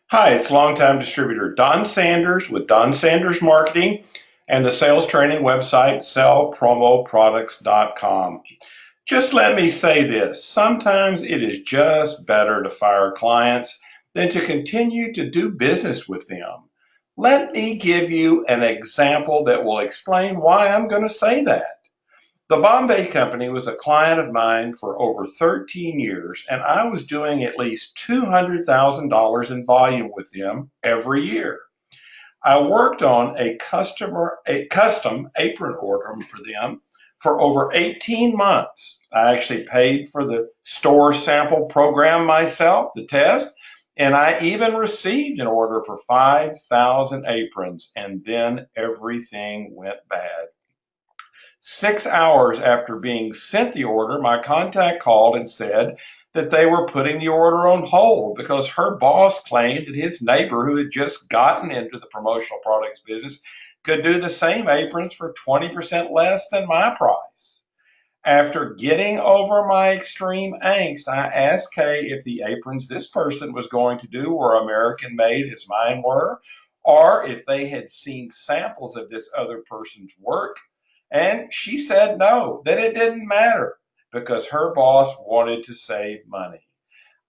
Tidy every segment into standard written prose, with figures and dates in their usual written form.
Hi, it's longtime distributor Don Sanders with Don Sanders Marketing and the sales training website sellpromoproducts.com. Just let me say this. Sometimes it is just better to fire clients than to continue to do business with them. Let me give you an example that will explain why I'm going to say that. The Bombay Company was a client of mine for over 13 years, and I was doing at least $200,000 in volume with them every year. I worked on a custom apron order for them for over 18 months. I actually paid for the store sample program myself, the test, and I even received an order for 5,000 aprons, and then everything went bad. 6 hours after being sent the order, my contact called and said that they were putting the order on hold because her boss claimed that his neighbor, who had just gotten into the promotional products business, could do the same aprons for 20% less than my price. After getting over my extreme angst, I asked Kay if the aprons this person was going to do were American made as mine were, or if they had seen samples of this other person's work. And she said no, that it didn't matter because her boss wanted to save money.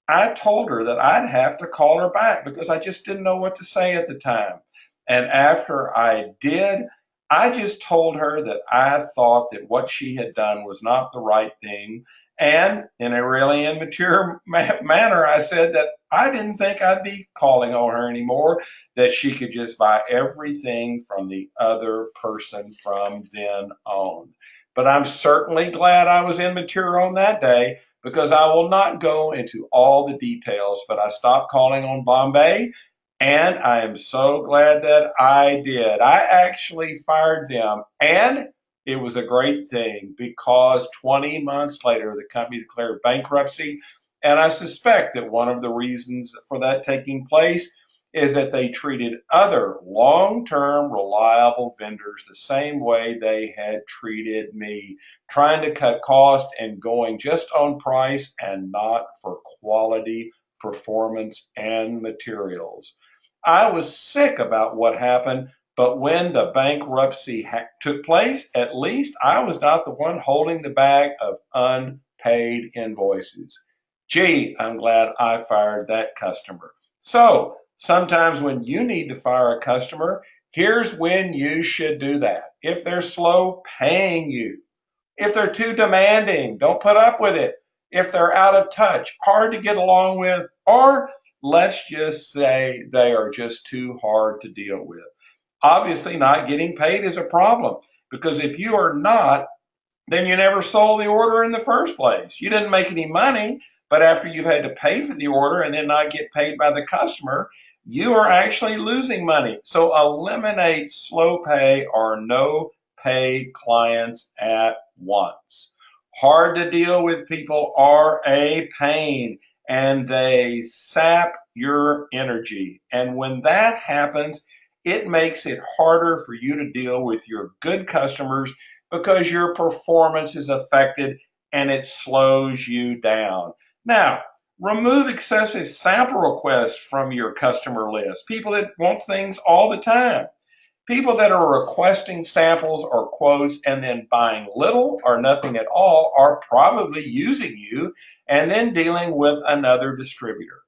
I told her that I'd have to call her back because I just didn't know what to say at the time. And after I did, I just told her that I thought that what she had done was not the right thing. And in a really immature manner, I said that I didn't think I'd be calling on her anymore, that she could just buy everything from the other person from then on. But I'm certainly glad I was immature on that day because I will not go into all the details, but I stopped calling on Bombay and I am so glad that I did. I actually fired them and it was a great thing because 20 months later, the company declared bankruptcy. And I suspect that one of the reasons for that taking place is that they treated other long term reliable vendors the same way they had treated me, trying to cut cost and going just on price and not for quality, performance, and materials. I was sick about what happened, but when the bankruptcy took place, at least I was not the one holding the bag of unpaid invoices. Gee, I'm glad I fired that customer. So, sometimes when you need to fire a customer, here's when you should do that. If they're slow paying you, if they're too demanding, don't put up with it. If they're out of touch, hard to get along with, or let's just say they are just too hard to deal with. Obviously, not getting paid is a problem because if you are not, then you never sold the order in the first place. You didn't make any money, but after you've had to pay for the order and then not get paid by the customer, you are actually losing money. So eliminate slow pay or no pay clients at once. Hard to deal with people are a pain and they sap your energy. And when that happens, it makes it harder for you to deal with your good customers because your performance is affected and it slows you down. Now, remove excessive sample requests from your customer list. People that want things all the time. People that are requesting samples or quotes and then buying little or nothing at all are probably using you and then dealing with another distributor.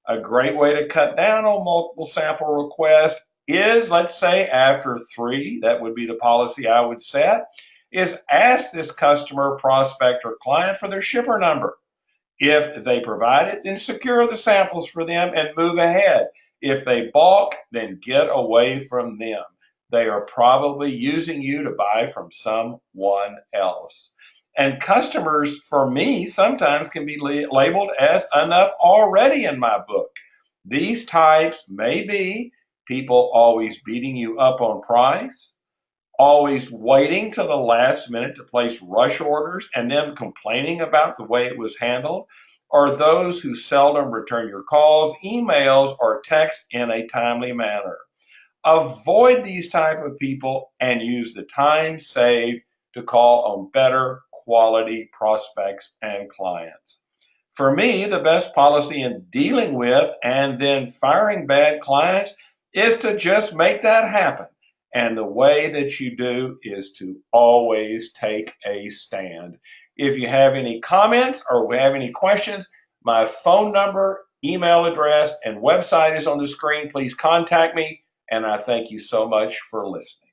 A great way to cut down on multiple sample requests is, let's say, after three, that would be the policy I would set, is ask this customer, prospect, or client for their shipper number. If they provide it, then secure the samples for them and move ahead. If they balk, then get away from them. They are probably using you to buy from someone else. And customers, for me, sometimes can be labeled as enough already in my book. These types may be people always beating you up on price, always waiting till the last minute to place rush orders and then complaining about the way it was handled, or those who seldom return your calls, emails, or text in a timely manner. Avoid these type of people and use the time saved to call on better quality prospects and clients. For me, the best policy in dealing with and then firing bad clients is to just make that happen. And the way that you do is to always take a stand. If you have any comments or have any questions, my phone number, email address, and website is on the screen. Please contact me. And I thank you so much for listening.